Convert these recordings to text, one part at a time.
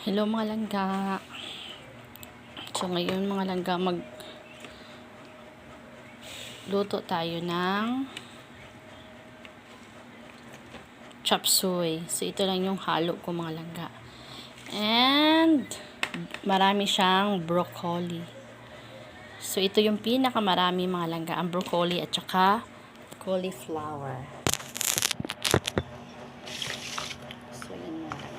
Hello mga langga. So ngayon mga langga, luto tayo ng chop suey. So ito lang yung halo ko mga langga. And marami siyang broccoli. So ito yung pinakamarami mga langga, ang broccoli at saka cauliflower. So yun mga langga.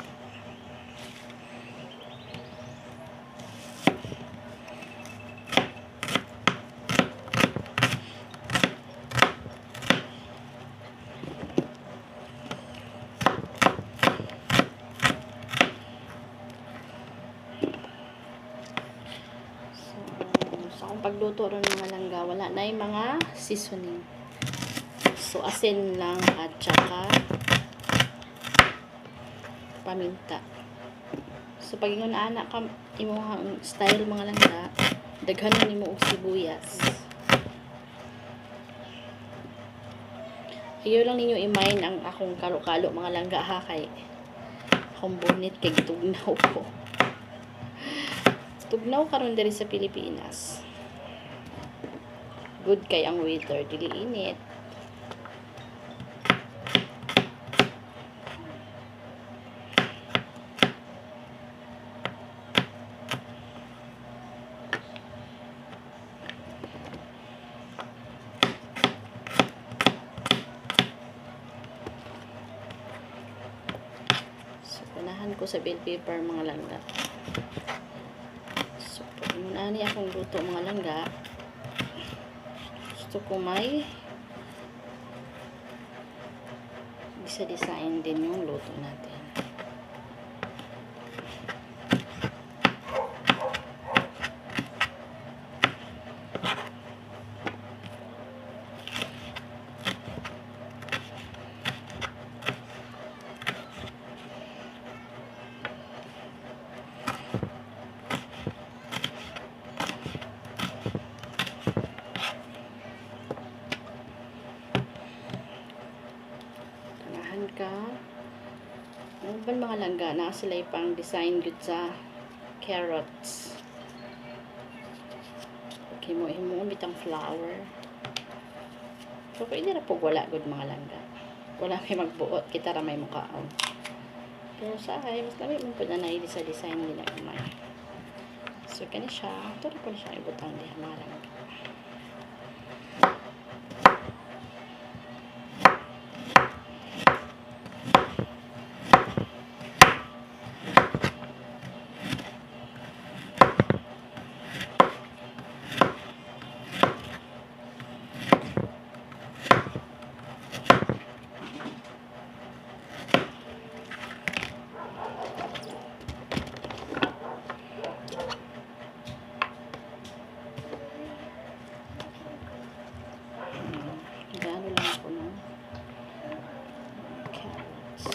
So akong pagluto ron mga langga, wala na yung mga seasoning. So asin lang at saka paminta. So pag ingon anak ka imuhang style mga langga, daghanon nimo og sibuyas. Ayaw lang ninyo i-mind ang akong kalo-kalo mga langga ha, kay akong bonit kay tugnaw ko. Tugnaw karon diri sa Pilipinas. Good kay ang weather, dili init. So punahan ko sa bell pepper mga langga. So muna ni akong luto mga langga. Gusto ko may design din yung luto natin. Ka ano ba mga langga na sila pang design good sa carrots. Okay mo bitang flour. So pwede na po wala good mga langga, wala may magbuot kita ra may mukaon, pero sa ay mas lami mo po na sa design nila kamay. So kani siya ito na po siya ibutang diha mga langga. Gano lang ako ng carrots.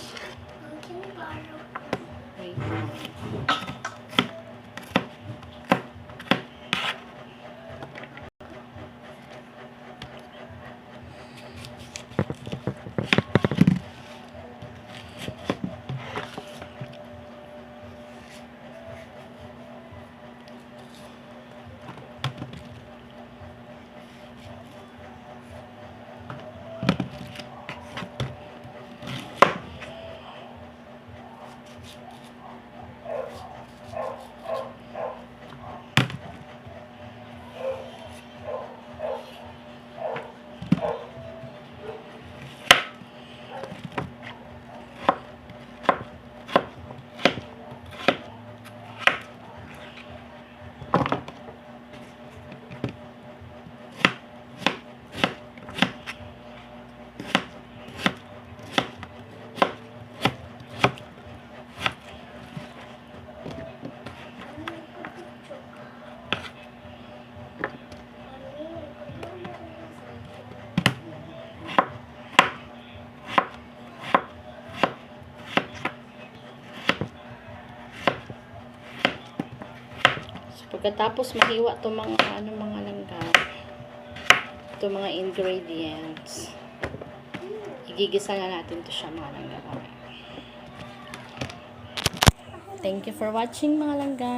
Wait. Pagkatapos mahiwa to mga mga langga, to mga ingredients, igigisa na natin to siya mga langga. Thank you for watching mga langga.